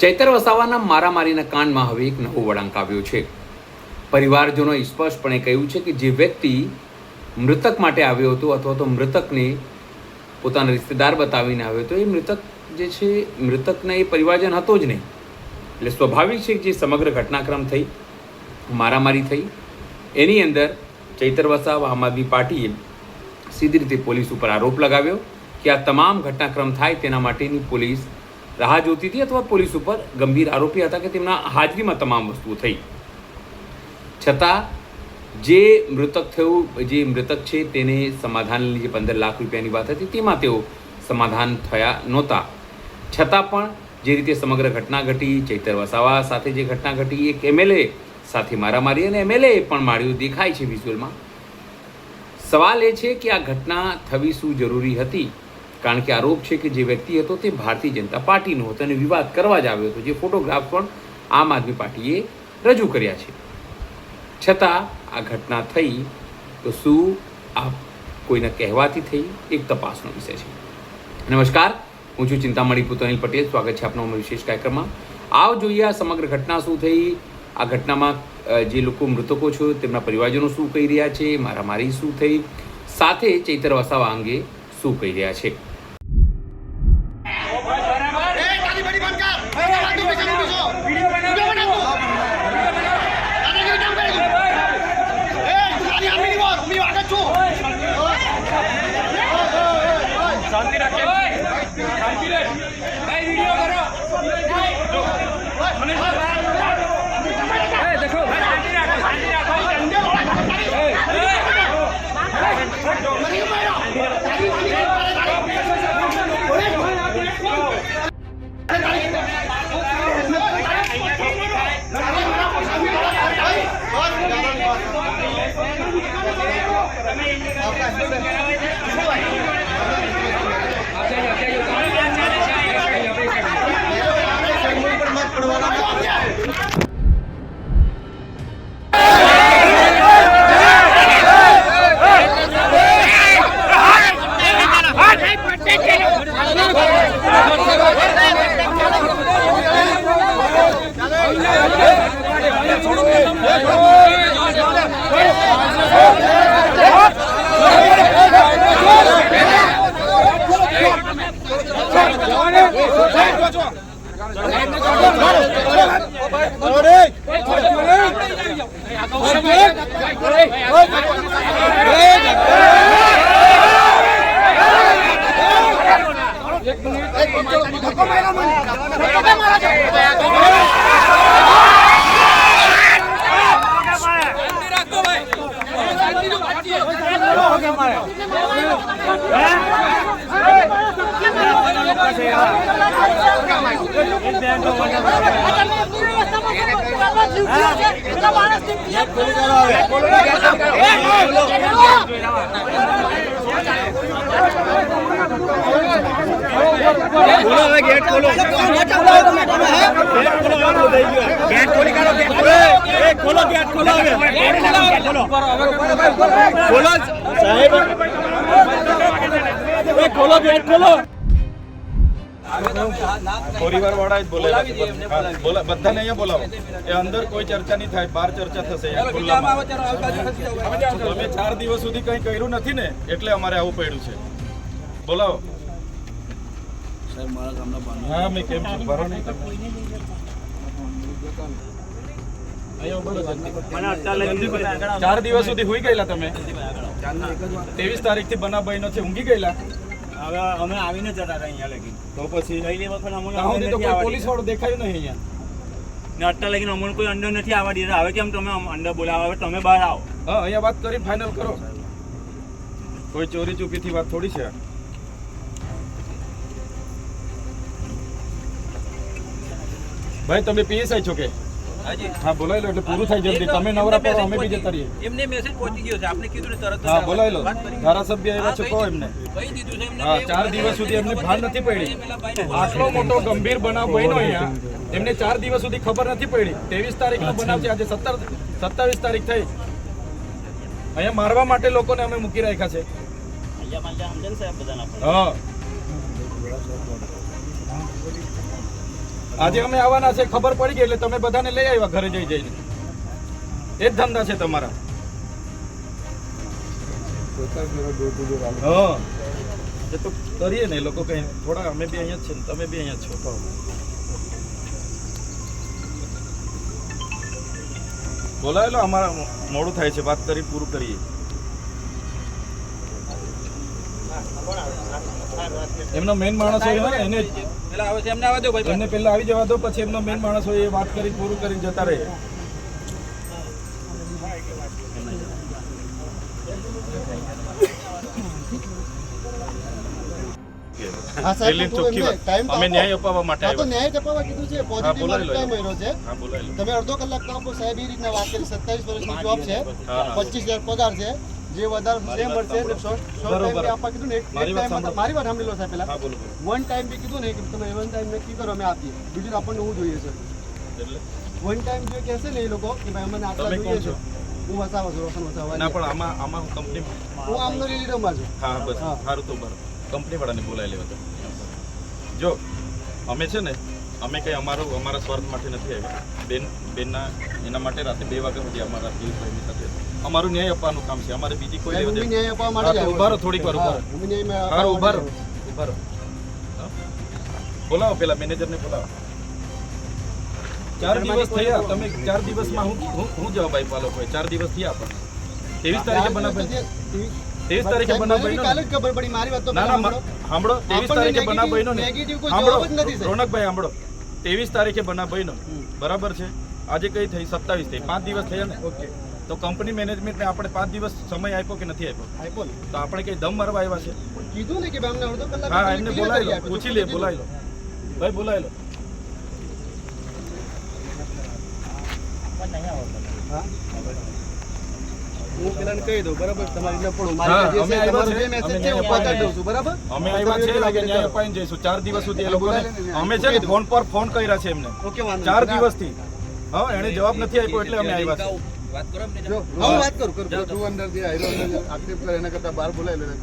ચૈતર વસાવાના મારામારીના કાંડમાં હવે એક નવો વળાંક આવ્યો છે. પરિવારજનોએ સ્પષ્ટપણે કહ્યું છે કે જે વ્યક્તિ મૃતક માટે આવ્યો હતો અથવા તો મૃતકને પોતાના રિશ્તેદાર બતાવીને આવ્યો હતો, એ મૃતક જે છે મૃતકના એ પરિવારજન હતો જ નહીં. એટલે સ્વાભાવિક છે કે જે સમગ્ર ઘટનાક્રમ થઈ, મારામારી થઈ, એની અંદર ચૈતર વસાવા આમ આદમી પાર્ટીએ સીધી રીતે પોલીસ ઉપર આરોપ લગાવ્યો કે આ તમામ ઘટનાક્રમ થાય તેના માટેની પોલીસ રાહ જોતી હતી અથવા પોલીસ ઉપર ગંભીર આરોપી હતા કે તેમના હાજરીમાં તમામ વસ્તુઓ થઈ. છતાં જે મૃતક થયું, જે મૃતક છે તેને સમાધાનની જે 15 લાખ રૂપિયાની વાત હતી તેમાં તેઓ સમાધાન થયા નહોતા. છતાં પણ જે રીતે સમગ્ર ઘટના ઘટી, ચૈતર વસાવા સાથે જે ઘટના ઘટી, એક MLA સાથે મારામારી અને MLA પણ માર્યું દેખાય છે વિઝ્યુઅલમાં. સવાલ એ છે કે આ ઘટના થવી શું જરૂરી હતી? કારણ કે આરોપ છે કે જે વ્યક્તિ હતો તે ભારતીય જનતા પાર્ટીનો હતો અને વિવાદ કરવા જ આવ્યો હતો. જે ફોટોગ્રાફ પણ આમ આદમી પાર્ટીએ રજૂ કર્યા છે. છતાં આ ઘટના થઈ તો શું આ કોઈના કહેવાથી થઈ? એક તપાસનો વિષય છે. નમસ્કાર, હું છું ચિંતામણી પુત્ર અનિલ પટેલ. સ્વાગત છે આપનો અમારા વિશેષ કાર્યક્રમમાં. આવો જોઈએ આ સમગ્ર ઘટના શું થઈ, આ ઘટનામાં જે લોકો મૃતકો છે તેમના પરિવારજનો શું કહી રહ્યા છે, મારામારી શું થઈ, સાથે ચૈતર વસાવા અંગે શું કહી રહ્યા છે. પરિવાર વાળા જ બોલેલા છે. બધાને અહીંયા બોલાવો. એ અંદર કોઈ ચર્ચા નહીં થાય, બહાર ચર્ચા થશે. તમે 4 દિવસ સુધી કંઈ કર્યું નથી ને, એટલે અમારે આવું પડ્યું છે. બોલાવો. હા, મેં કેમ છું? ભરો નહીં તમે. 4 દિવસ સુધી હુઈ ગયેલા તમે. 23 તારીખથી બનાવ બન્યો છે, ઊંઘી ગયેલા. હવે અમે આવીને જતા હતા અહીંયા લગી. તો પછી ગઈ વખત અમને તો કોઈ પોલીસ વાળો દેખાયું નહીં અહીંયા ને. અત્યારે લગીને અમને કોઈ અંદર નથી આવવા દીધા. હવે કેમ તમે અંદર બોલાવો? હવે તમે બહાર આવો. હા, અહીંયા વાત કરી ફાઇનલ કરો. કોઈ ચોરી ચૂકીથી વાત થોડી છે. ભાઈ તમે PSI છો કે? હા, બોલાવી લો એટલે પૂરું થાય જલ્દી. તમે નવરા પડો, અમે બી જતા રહીએ. એમને મેસેજ પહોંચી ગયો છે, આપને કીધું ને તરત. હા, બોલાવી લો. ધારાસભ્ય આવ્યા છે, કહો એમને. કહી દીધું છે એમને. હા, 4 દિવસ સુધી એમને ભાન નથી પડી. આટલો મોટો ગંભીર બનાવ બન્યો અહીંયા, એમને 4 દિવસ સુધી ખબર નથી પડી. 23 તારીખનો બનાવ છે, આજે 27 તારીખ થઈ. અહીંયા મારવા માટે લોકોને અમે મૂકી રાખ્યા છે. હા, આજે અમે આવવાના છે, ખબર પડી ગઈ એટલે તમે બધાને લઈ આવ્યા ઘરે જઈને એ જ ધંધા છે તમારા. હા એ તો કરીએ ને એ લોકો કઈ થોડા, અમે બી અહીંયા જ છે ને તમે બી અહીંયા જ છો. બોલાયેલો, અમારા મોડું થાય છે, વાત કરી પૂરું કરીએ. એમનો મેઇન માણસ હોય ને એને પેલા આવે છે એમને આવવા દો ભાઈ. એમને પહેલા આવી જવા દો, પછી એમનો મેઇન માણસ હોય એ વાત કરી પૂરું કરીને જતા રહે. હા સાહેબ, દિલ્હી ચોખ્ખી વાત. ટાઈમ અમે ન્યાય અપાવવા માટે હા તો આવ્યા. ન્યાય અપાવવા કીધું છે. પોઝિટિવ બોલાવી લો. ટાઈમ મળ્યો છે. હા, બોલાયેલો. તમે અડધો કલાક તો આપો સાહેબ. એ રીતના વાત કરી. 27 વર્ષની જોબ છે, હા, હા. 25,000 પગાર છે. જે વધારે જે મળશે એટલે શોર્ટ ટાઈમ બી આપવા કીધું ને. એક મારી વાત ટાઈમ મારી વાત સાંભળી લો સાહેબ પહેલા. હા, બોલો. વન ટાઈમ બી કીધું ને કે તમે વન ટાઈમ નક્કી કરો, અમે આપીએ. બીજું તો આપણને હું જોઈએ છે. એટલે વન ટાઈમ જો કહેશે ને એ લોકો કે ભાઈ અમને આટલા તમે જોઈએ કોણ છો? છે. હું વસાવા છું, રોશન વસાવા. ના પણ આમાં હું કંપની, હું આમનો લીડરમાં છું. હા બસ હા. સારું તો બરાબર. કંપની વાળાને બોલાવી લેવા તો. જો અમે છે ને, અમે કંઈ અમારા સ્વાર્થ માટે નથી આવ્યા. બેનના એના માટે રાતે 2 વાગ્યા સુધી અમારા પિયુષભાઈની સાથે અમારું ન્યાય આપવાનું કામ છે. અમારે બીજી કોઈ સાહેબ, લેવા હું દેવા. ન્યાય આપવા માટે જ હા, તો આવ્યો ઉભા રહો, છું. થોડીક વાર ઉભા રહો. હા, હું ન્યાય હા, આપવા ઉભા માટે રહો, આવ્યો છું. ઉભા રહો. હા? બોલાવો પેલા મેનેજરને બોલાવો. 4 દિવસ થયા, તમે 4 દિવસમાં હું જવાબ આપ્યા લોકોએ. 4 દિવસ થયા પણ 23 તારીખે બનાવ 23 તારીખે બનાવ બન્યો કાલે ને? જ ખબર પડી. મારી વાત તો ના ના સાંભળો. સાંભળો, 23 તારીખે બનાવ બન્યો ને? નેગેટિવ કોઈ સાંભળો, જવાબ જ નથી સાહેબ. રોનકભાઈ સાંભળો, 23 તારીખે બનાવ બન્યો, બરાબર છે? આજે કઈ થઈ? 27 થઈ. 5 દિવસ થયા ને? ઓકે, તો કંપની મેનેજમેન્ટને આપણે 5 દિવસ સમય આપ્યો કે નથી આપ્યો? આપ્યો ને. તો આપણે કઈ દમ મારવા આવ્યા છે? કીધું ને કે ભાઈ અમને અડધો કલાક હા, clear એમને કરી બોલાવી લો, આપીશું. પૂછી લે, બોલાવી લો ભાઈ, બોલાવી લો. હા? હું પેલાને કહી દઉં, બરાબર? તમારી ન પડો. હા, મારી અમે જે આવ્યા તમારો છે, જે message અમે છે હું ન્યાય પતાવી દઉં છું, બરાબર? અમે આવ્યા છે કે ન્યાય અપાઈને જઈશું. 4 દિવસ સુધી એ લોકોને અમે છે ને ફોન પર ફોન કર્યા છે એમને ઓકે, વાંધો 4 નહીં. દિવસથી. હા, એને જવાબ નથી આપ્યો એટલે અમે આવ્યા છે. વાત કરો એમને. જો, હું વાત કરું. તું અંદરથી આયરો અંદર આક્ષેપ કરે એના કરતાં બહાર બોલાવી લે.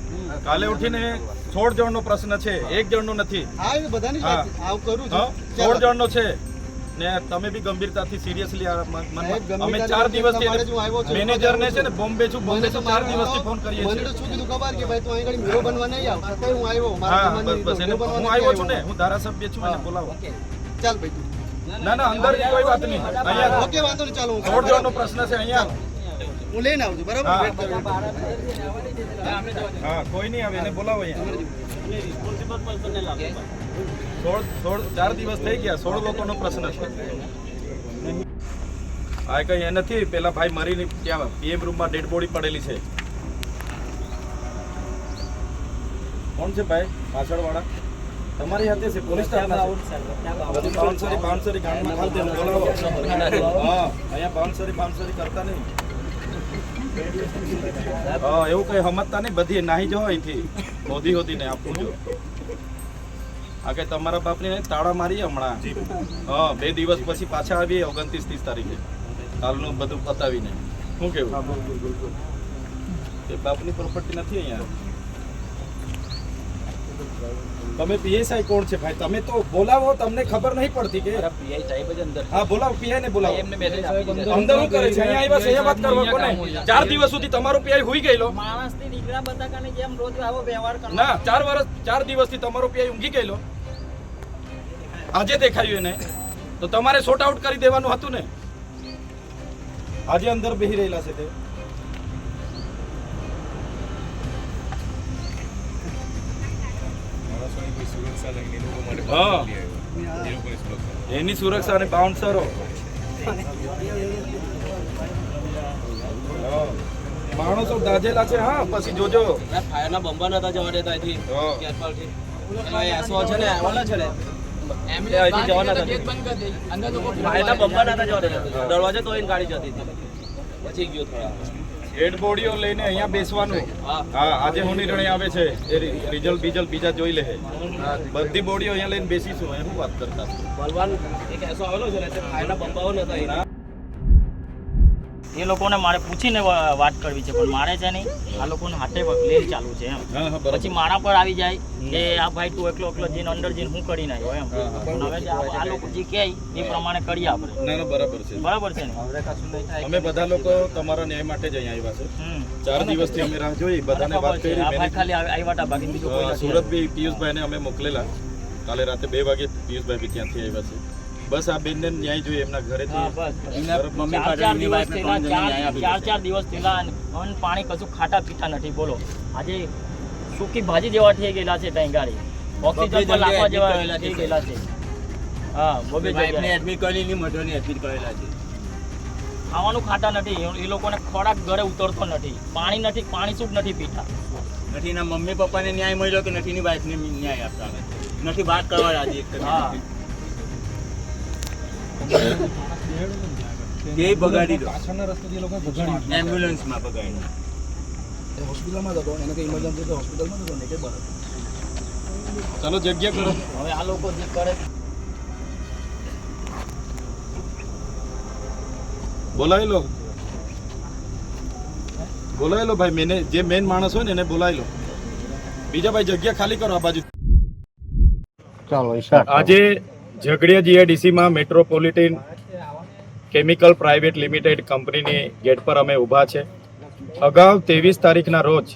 કાલે ઉઠીને 16 જણનો પ્રશ્ન છે, 1 જણનો નથી. હા, એ બધાની જ વાત છે. આવું કરું હા, છું. 16 જણનો છે ને તમે બી ગંભીરતાથી સિરિયસલી સાહેબ, અમે ગંભીરતાથી 4 દિવસથી તમારે જ હું આવ્યો છું. મેનેજરને છે ને બોમ્બે છું, બોમ્બે મને તો છું 4 દિવસથી ફોન કરીએ મને છીએ. તો શું કીધું ખબર કે ભાઈ તું અહીં આગળ હીરો બનવા નહીં આવ. છતાંય હું આવ્યો. મારા હા, જમાનાની બસ એને હીરો બનવા હું નથી આવ્યો છું ને, હું ધારાસભ્ય છું, એને હા. બોલાવો. ચાલ ભાઈ તું. ના ના, અંદર કોઈ વાત નહીં. અહીંયા ઓકે, વાંધો નહીં. ચાલો, હું 16 જણનો પ્રશ્ન છે અહીંયા. હું લઈને આવું છું, બરાબર? હા. વેઇટ કરો. હા, કોઈ નહીં આવે, એને બોલાવો અહીંયા. 4 દિવસ થઈ ગયા, 16 લોકોનો પ્રશ્ન છે. આ કઈ એ નથી. પેલા ભાઈ મરીને ત્યાં પીએમ રૂમમાં ડેડ બોડી પડેલી છે. કોણ છે ભાઈ પાછળ વાળા? તમારી હાથે છે, પોલીસ સ્ટાફના છે. બાઉન્સરી ગામમાં ખાલી તેને બોલાવો. હા, અહીંયા બાઉન્સરી કરતા નહીં. હા, એવું કઈ સમજતા નહીં. બધી નાહી જાઓ અહીંથી, હોદી હોદીને આપવું જો. આ કઈ તમારા બાપની નહીં, તાળા મારી હમણાં. હા, 2 દિવસ પછી પાછા આવીએ 29-30 તારીખે કાલનું બધું પતાવીને. શું કેવું? એ બાપની પ્રોપર્ટી નથી અહીંયા. તમે પીએસઆઈ કોણ છે ભાઈ? તમે તો બોલાવો, તમને ખબર નહીં પડતી કે? પીઆઈ સાહેબ જ અંદર. હા, બોલાવો, પીઆઈ ને બોલાવો. એમને મેસેજ આપી દીધો. અંદર શું કરે છે? અહીંયા આવ્યા છે, અહીંયા વાત કરવા કોને? 4 દિવસ સુધી તમારો પીઆઈ હુઈ ગયેલો. માણસની દીકરા બતાકાની જેમ રોજ આવો વ્યવહાર કરવાનો. ના, 4 દિવસથી તમારો પીઆઈ ઊંઘી ગયેલો. આજે દેખાયું એને તો તમારે શોર્ટ આઉટ કરી દેવાનું હતું ને. આજે અંદર બેહી રહેલા છે તે. હા, એની સુરક્ષા અને બાઉન્સરો. હા, માણસો દાજેલા છે. હા, પછી જોજો. ફાયરના બંબા નતા જવા દેતા અહીંથી. હા. કેરપાલથી. એમાં એસો છે ને, આવવાના છે ને. એ અહીંથી જવાના હતા. ફાયરના બંબા નતા જવા દેતા. દરવાજે તો એને ગાડી જતી હતી. પછી ગયો થોડા. ડેડ બોડીઓ લઈને અહીંયા બેસવાનું. હા, આજે હું નિર્ણય આવે છે એ રિઝલ્ટ બીજા જોઈ લે. બધી બોડીઓ અહીંયા લઈને બેસીશું. એ શું વાત કરતા? બલવાન એક એસો આવેલો છે ને, તે ફાયરના બંબાઓ નતા અહીં. એ લોકોને મારે પૂછીને વાત કરવી છે, પણ મારે છે નહીં આ લોકોને હાથે લેર ચાલુ છે એમ. પછી મારા પર આવી જાય કે આ ભાઈ તું એકલો જઈને અંદર જઈને હું કરી નાખ્યો એમ. હવે જે આ લોકો જે કહે એ પ્રમાણે કરીએ આપણે. ના બરાબર છે, બરાબર છે ને. અમે બધા લોકો તમારા ન્યાય માટે જ અહીંયા આવ્યા છે. 4 દિવસથી અમે રાહ જોઈ, બધાને વાત કરી. આ ભાઈ ખાલી આવ્યા હતા, બાકી બીજું કોઈ નથી. સુરત બી પિયુષભાઈને અમે મોકલેલા. કાલે રાતે 2 વાગે પિયુષભાઈ બી ત્યાંથી આવ્યા છે. બસ આ બેનને ન્યાય જોઈએ એમના ઘરેથી. ચાર દિવસ થયેલા અન્ન પાણી કશું ખાટા પીતા નથી. બોલો આજે સૂકી ભાજી જેવા થઈ ગયેલા છે ત્યાં ગાડી. ઓક્સિજન પર લાખવા જેવા થઈ ગયેલા છે. હા, બબે જગ્યાએ એડમિટ કરેલી મોટોની એડમિટ કરેલા છે. ખાવાનું ખાતા નથી એ લોકોને. ખોરાક ઘરે ઉતરતો નથી. પાણી નથી, પાણી શું નથી પીતા. નથી એના મમ્મી પપ્પાને ન્યાય મળ્યો કે નથી એની વાઈફને ન્યાય આપતા નથી. વાત કરવા રાજી એક હા, એ બગાડી દો. એમ્બ્યુલન્સમાં બગાડી. ચાલો જગ્યા કરો. હવે આ લોકો જે કરે બોલાવી લો ભાઈ. જે મેન માણસ હોય ને એને બોલાવી લો. બીજા ભાઈ જગ્યા ખાલી કરો આ બાજુ. આજે ઝઘડિયા જીઆઈડીસીમાં મેટ્રોપોલિટન કેમિકલ પ્રાઇવેટ લિમિટેડ કંપનીની ગેટ પર અમે ઊભા છે. અગાઉ 23 તારીખના રોજ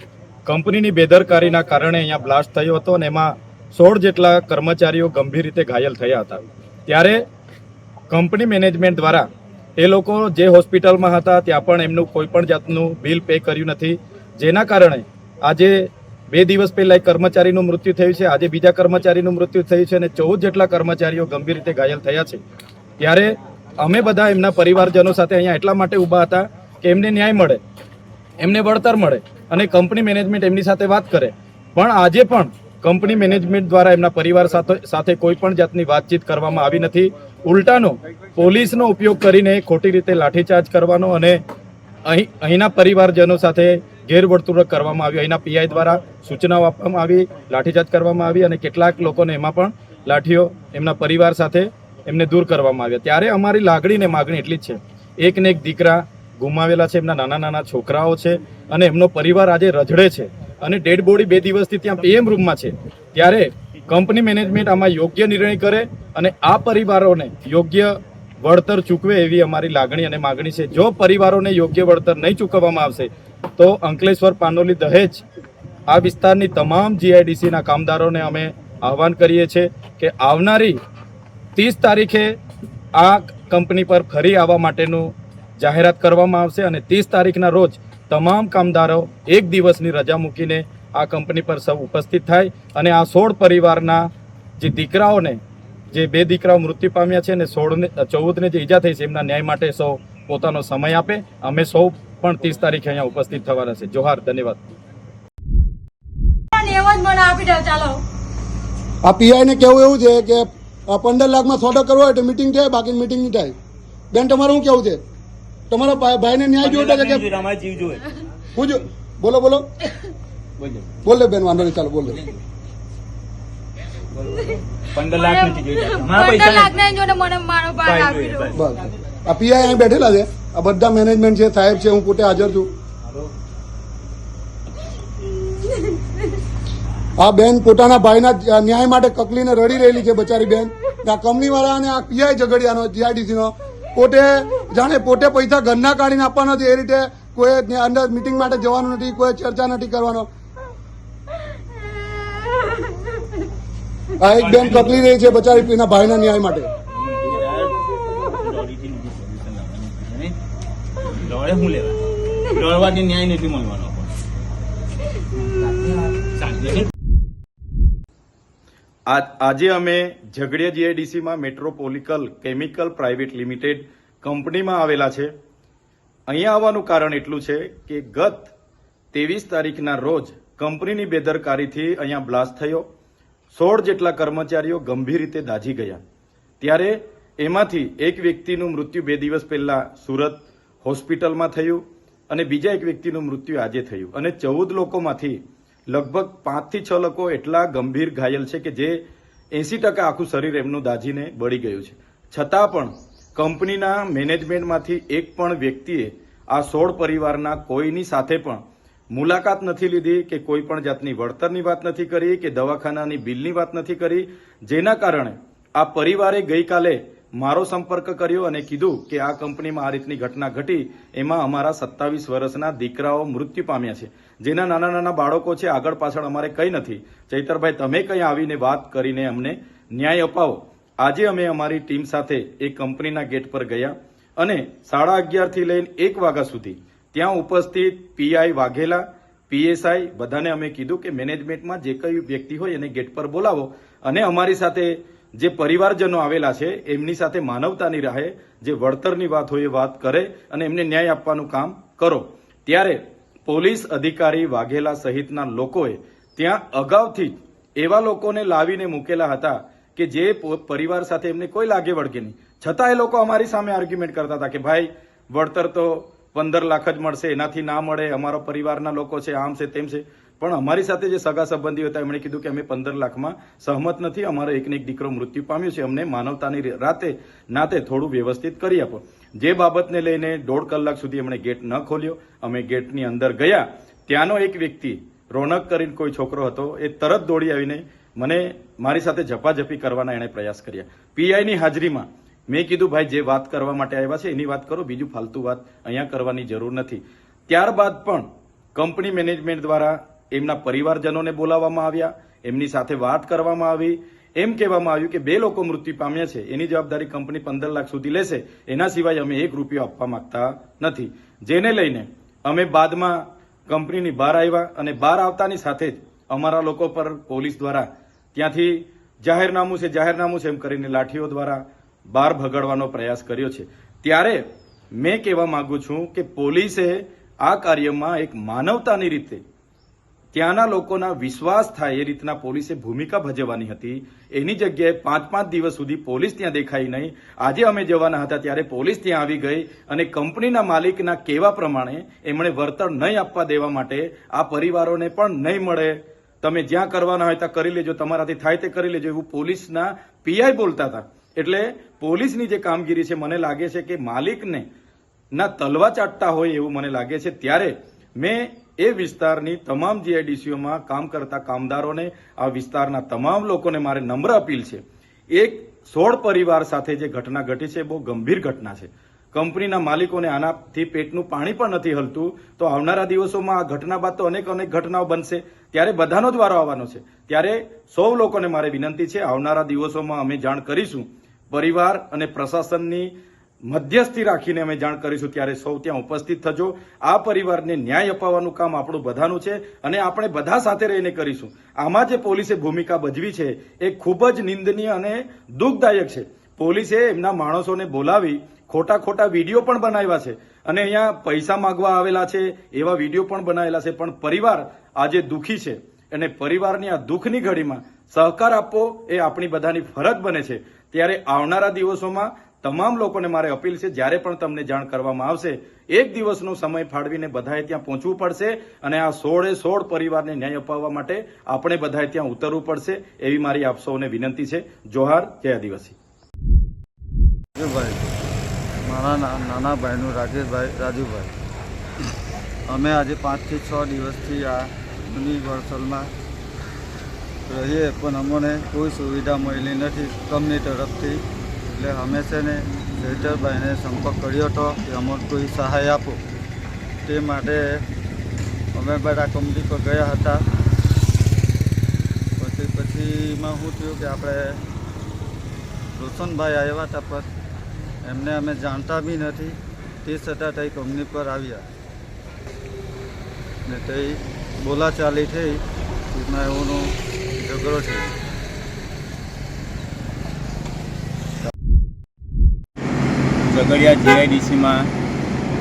કંપનીની બેદરકારીના કારણે અહીંયા બ્લાસ્ટ થયો હતો અને એમાં 16 જેટલા કર્મચારીઓ ગંભીર રીતે ઘાયલ થયા હતા. ત્યારે કંપની મેનેજમેન્ટ દ્વારા એ લોકો જે હોસ્પિટલમાં હતા ત્યાં પણ એમનું કોઈ પણ જાતનું બિલ પે કર્યું નથી, જેના કારણે આજે 2 દિવસ પહેલા એક કર્મચારીનું મૃત્યુ થયું છે. આજે બીજા કર્મચારીનું મૃત્યુ થયું છે અને 14 જેટલા કર્મચારીઓ ગંભીર રીતે ઘાયલ થયા છે. ત્યારે અમે બધા એમના પરિવારજનો સાથે અહીંયા એટલા માટે ઊભા હતા કે એમને ન્યાય મળે, એમને વળતર મળે અને કંપની મેનેજમેન્ટ એમની સાથે વાત કરે. પણ આજે પણ કંપની મેનેજમેન્ટ દ્વારા એમના પરિવાર સાથે કોઈ પણ જાતની વાતચીત કરવામાં આવી નથી. ઉલટાનો પોલીસનો ઉપયોગ કરીને ખોટી રીતે લાઠીચાર્જ કરવાનો અને અહીંના પરિવારજનો સાથે ગેરવર્તણૂક કરવામાં આવ્યું. અહીંના પીઆઈ દ્વારા સૂચનાઓ આપવામાં આવી, લાઠીચાર્જ કરવામાં આવી અને કેટલાક લોકોને એમાં પણ લાઠીઓ એમના પરિવાર સાથે એમને દૂર કરવામાં આવ્યા. ત્યારે અમારી લાગણી ને માગણી એટલી જ છે. એકને એક દીકરા ગુમાવેલા છે, એમના નાના છોકરાઓ છે અને એમનો પરિવાર આજે રજડે છે અને ડેડ બોડી 2 દિવસથી ત્યાં પીએમ રૂમમાં છે. ત્યારે કંપની મેનેજમેન્ટ આમાં યોગ્ય નિર્ણય કરે અને આ પરિવારોને યોગ્ય વળતર ચૂકવે એવી અમારી લાગણી અને માગણી છે. જો પરિવારોને યોગ્ય વળતર નહીં ચૂકવવામાં આવશે તો અંકલેશ્વર, પાનોલી, દહેજ આ વિસ્તારની તમામ જીઆઈડીસીના કામદારોને અમે આહવાન કરીએ છીએ કે આવનારી 30 તારીખે આ કંપની પર ફરી આવવા માટેનું જાહેરાત કરવામાં આવશે અને 30 તારીખના રોજ તમામ કામદારો 1 દિવસની રજા મૂકીને આ કંપની પર સૌ ઉપસ્થિત થાય અને આ 16 પરિવારના જે દીકરાઓને, જે 2 દીકરાઓ મૃત્યુ પામ્યા છે અને 14ને જે ઈજા થઈ છે એમના ન્યાય માટે સૌ પોતાનો સમય આપે. અમે સૌ પણ 30 તારીખે અહીંયા ઉપસ્થિત થવાના છે. જોહાર, ધન્યવાદ. આ પીઆઈ ને કેવું એવું છે કે 15 લાખમાં સોદો કરવો હોય તો મીટિંગ થાય, બાકી મીટિંગ નહીં થાય. બેન તમારું શું કેવું છે? તમારા ભાઈને ન્યાય જોઈતો છે કે અમારે જીવ જોઈએ? પૂછો. બોલો બોલે બેન, વાંધો નહીં, ચાલો બોલો. 15 લાખ નથી જોઈતા. મારા પૈસા નથી. બસ આ પીઆઈ અહીં બેઠેલા છે, આ બધા મેનેજમેન્ટ છે, સાહેબ છે, હું પોતે હાજર છું. આ બેન પોતાના ભાઈના ન્યાય માટે કકલીને રડી રહેલી છે બચારી બેન. આ કંપની વાળા અને આ પીઆઈ ઝઘડિયાનો જીઆઈડીસીનો પોતે જાણે પોતે પૈસા ઘરના કાઢીને આપવાના નથી એ રીતે કોઈ અંદર મીટિંગ માટે જવાનું નથી, કોઈ ચર્ચા નથી કરવાનો. આ એક બેન કકલી રહી છે બચારી એના ભાઈના ન્યાય માટે. હું લેવા દોડવાથી ન્યાય નથી મળવાનો. આજે અમે ઝઘડિયા જીઆઈડીસીમાં મેટ્રોપોલિકલ કેમિકલ પ્રાઇવેટ લિમિટેડ કંપનીમાં આવેલા છે. અહીંયા આવવાનું કારણ એટલું છે કે ગત 23 તારીખના રોજ કંપનીની બેદરકારીથી અહીંયા બ્લાસ્ટ થયો. 16 જેટલા કર્મચારીઓ ગંભીર રીતે દાઝી ગયા. ત્યારે એમાંથી એક વ્યક્તિનું મૃત્યુ 2 દિવસ પહેલા સુરત હોસ્પિટલમાં થયું અને બીજા એક વ્યક્તિનું મૃત્યુ આજે થયું અને 14 લોકોમાંથી લગભગ 5 થી 6 લોકો એટલા ગંભીર ઘાયલ છે કે જે 80% આખું શરીર એમનું દાઝીને બળી ગયું છે. છતાં પણ કંપનીના મેનેજમેન્ટમાંથી એક પણ વ્યક્તિએ આ 16 પરિવારના કોઈની સાથે પણ મુલાકાત નથી લીધી કે કોઈ પણ જાતની વળતરની વાત નથી કરી કે દવાખાનાની બિલની વાત નથી કરી, જેના કારણે આ પરિવારે ગઈકાલે મારો સંપર્ક કર્યો અને કીધું કે આ કંપનીમાં આ રીતની ઘટના ઘટી, એમાં અમારા 27 વર્ષના દીકરાઓ મૃત્યુ પામ્યા છે, જેના નાના નાના બાળકો છે, આગળ પાછળ અમારે કંઈ નથી. ચૈતરભાઈ, તમે કંઈ આવીને વાત કરીને અમને ન્યાય અપાવો. આજે અમે અમારી ટીમ સાથે એ કંપનીના ગેટ પર ગયા અને 11:30 થી લઈને 1 વાગ્યા સુધી ત્યાં ઉપસ્થિત પીઆઈ વાઘેલા, પીએસઆઈ બધાને અમે કીધું કે મેનેજમેન્ટમાં જે કઈ વ્યક્તિ હોય એને ગેટ પર બોલાવો અને અમારી સાથે જે પરિવારજનો આવેલા છે એમની સાથે માનવતાની રાહે જે વળતરની વાત હોય એ વાત કરે અને એમને ન્યાય આપવાનું કામ કરો. ત્યારે પોલીસ અધિકારી વાઘેલા સહિતના લોકોએ ત્યાં અગાઉથી એવા લોકોને લાવીને મૂકેલા હતા કે જે પરિવાર સાથે એમને કોઈ લાગે વળગે નહીં, છતાં એ લોકો અમારી સામે આર્ગ્યુમેન્ટ કરતા હતા કે ભાઈ વળતર તો 15 લાખ જ મળશે, એનાથી ના મળે, અમારા પરિવારના લોકો છે, આમ છે તેમ છે. પણ અમારી સાથે જે સગા સંબંધીઓ હતા એમણે કીધું કે અમે 15 લાખમાં સહમત નથી, અમારો એકને એક દીકરો મૃત્યુ પામ્યો છે, અમને માનવતાની નાતે થોડું વ્યવસ્થિત કરી આપો. જે બાબતને લઈને 1.5 કલાક સુધી એમણે ગેટ ન ખોલ્યો. અમે ગેટની અંદર ગયા, ત્યાંનો એક વ્યક્તિ રોનક કરીને કોઈ છોકરો હતો, એ તરત દોડી આવીને મને મારી સાથે ઝપાઝપી કરવાના એણે પ્રયાસ કર્યા. પીઆઈની હાજરીમાં મેં કીધું ભાઈ જે વાત કરવા માટે આવ્યા છે એની વાત કરો, બીજું ફાલતુ વાત અહીંયા કરવાની જરૂર નથી. ત્યારબાદ પણ કંપની મેનેજમેન્ટ દ્વારા એમના પરિવારજનોને બોલાવવામાં આવ્યા, એમની સાથે વાત કરવામાં આવી. એમ કહેવામાં આવ્યું કે 2 લોકો મૃત્યુ પામ્યા છે, એની જવાબદારી કંપની 15 લાખ સુધી લેશે, એના સિવાય અમે 1 રૂપિયો આપવા માંગતા નથી. જેને લઈને અમે બાદમાં કંપનીની બહાર આવ્યા અને બહાર આવતાની સાથે જ અમારા લોકો પર પોલીસ દ્વારા ત્યાંથી જાહેરનામું છે એમ કરીને લાઠીઓ દ્વારા બહાર ભગાડવાનો પ્રયાસ કર્યો છે. ત્યારે મેં કહેવા માંગુ છું કે પોલીસે આ કાર્યમાં એક માનવતાની રીતે ત્યાંના લોકોના વિશ્વાસ થાય એ રીતના પોલીસે ભૂમિકા ભજવવાની હતી. એની જગ્યાએ 5-5 દિવસ સુધી પોલીસ ત્યાં દેખાઈ નહીં. આજે અમે જવાના હતા ત્યારે પોલીસ ત્યાં આવી ગઈ અને કંપનીના માલિકના કહેવા પ્રમાણે એમણે વળતર નહીં આપવા દેવા માટે આ પરિવારોને પણ નહીં મળે, તમે જ્યાં કરવાના હોય ત્યાં કરી લેજો, તમારાથી થાય તે કરી લેજો, એવું પોલીસના પીઆઈ બોલતા હતા. એટલે પોલીસની જે કામગીરી છે મને લાગે છે કે માલિકને ના તલવા ચાટતા હોય એવું મને લાગે છે. ત્યારે મેં એ વિસ્તારની તમામ જીઆઈડીસીઓમાં કામ કરતા કામદારોને, આ વિસ્તારના તમામ લોકોને મારે નમ્ર અપીલ છે, એક 16 પરિવાર સાથે જે ઘટના ઘટી છે બહુ ગંભીર ઘટના છે. કંપનીના માલિકોને આનાથી પેટનું પાણી પણ નથી હલતું. તો આવનારા દિવસોમાં આ ઘટના બાદ તો અનેક ઘટનાઓ બનશે, ત્યારે બધાનો જ વારો આવવાનો છે. ત્યારે સૌ લોકોને મારે વિનંતી છે, આવનારા દિવસોમાં અમે જાણ કરીશું, પરિવાર અને પ્રશાસનની મધ્યસ્થી રાખીને અમે જાણ કરીશું. ત્યારે સૌ ત્યાં ઉપસ્થિત થજો. આ પરિવારને ન્યાય અપાવવાનું કામ આપણું બધાનું છે અને આપણે બધા સાથે રહીને કરીશું. આમાં જે પોલીસે ભૂમિકા ભજવી છે એ ખૂબ જ નિંદનીય અને દુઃખદાયક છે. પોલીસે એમના માણસોને બોલાવી ખોટા વિડીયો પણ બનાવ્યા છે અને અહીંયા પૈસા માંગવા આવેલા છે એવા વિડીયો પણ બનાવેલા છે. પણ પરિવાર આજે દુઃખી છે અને પરિવારની આ દુઃખની ઘડીમાં સહકાર આપવો એ આપણી બધાની ફરજ બને છે. ત્યારે આવનારા દિવસોમાં તમામ લોકોને મારે અપીલ છે, જ્યારે પણ તમને જાણ કરવામાં આવશે 1 દિવસનો સમય ફાળવીને બધાએ ત્યાં પહોંચવું પડશે અને આ 16 પરિવારને ન્યાય અપાવવા માટે આપણે બધાએ ત્યાં ઉતરવું પડશે, એવી મારી આપ સૌને વિનંતી છે. જોહાર, જય આદિવાસી. મારા નાના ભાઈનું રાજુભાઈ, અમે આજે 5 થી 6 દિવસથી આ યુનિવર્સલમાં રહીએ પણ અમને કોઈ સુવિધા મળી નથી કંપની તરફથી. એટલે અમે છે ને ચૈતરભાઈને સંપર્ક કર્યો હતો કે અમને કોઈ સહાય આપો. તે માટે અમે બધા કંપની પર ગયા હતા. પછીમાં શું થયું કે આપણે રોશનભાઈ આવ્યા હતા, પણ એમને અમે જાણતા બી નથી, તે છતાં તે કંપની પર આવ્યા ને તે બોલાચાલી થઈ, એમાં એઓનો ઝઘડો છે. ઝઘડિયા જીઆઈડીસીમાં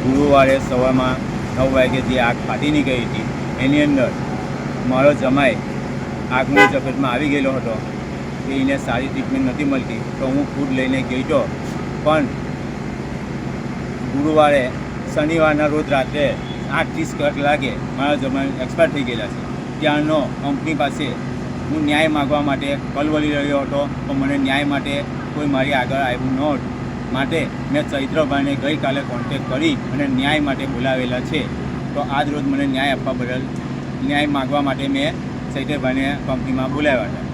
ગુરુવારે સવારમાં 9 વાગે જે આગ ફાટી નીકળી હતી એની અંદર મારો જમાઈ આગની ઝપેટમાં આવી ગયેલો હતો કે એને સારી ટ્રીટમેન્ટ નથી મળતી, તો હું ખુદ લઈને ગયો હતો. પણ ગુરુવારે શનિવારના રોજ રાત્રે 8:30 કલાકે મારા જમાઈ એક્સપાયર થઈ ગયેલા છે. ત્યારનો કંપની પાસે હું ન્યાય માગવા માટે કલવલી રહ્યો હતો, પણ મને ન્યાય માટે કોઈ મારી આગળ આવ્યું નહોતું. માટે મેં ચૈત્રભાઈને ગઈકાલે કોન્ટેક કરી અને ન્યાય માટે બોલાવેલા છે. તો આજ રોજ મને ન્યાય આપવા બદલ ન્યાય માગવા માટે મેં ચૈત્રભાઈને કંપનીમાં બોલાવ્યા હતા.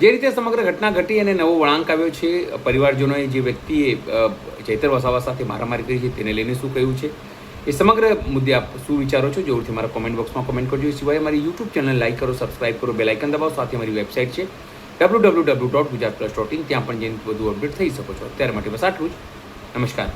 જે રીતે સમગ્ર ઘટના ઘટી અને નવો વળાંક આવ્યો છે, પરિવારજનોએ જે વ્યક્તિએ ચૈતર વસાવા સાથે મારામારી કરી છે તેને લઈને શું કહ્યું છે, એ સમગ્ર મુદ્દે આપ શું વિચારો છો જરૂરથી મારા કોમેન્ટ બોક્સમાં કોમેન્ટ કરજો. એ સિવાય મારી યુટ્યુબ ચેનલ લાઈક કરો, સબસ્ક્રાઇબ કરો, બેલ આઇકન દબાવો. સાથે મારી વેબસાઇટ છે www.gujaratplus.in, ત્યાં પણ જઈને વધુ અપડેટ થઈ શકો છો. અત્યારે માટે બસ આટલું જ. નમસ્કાર.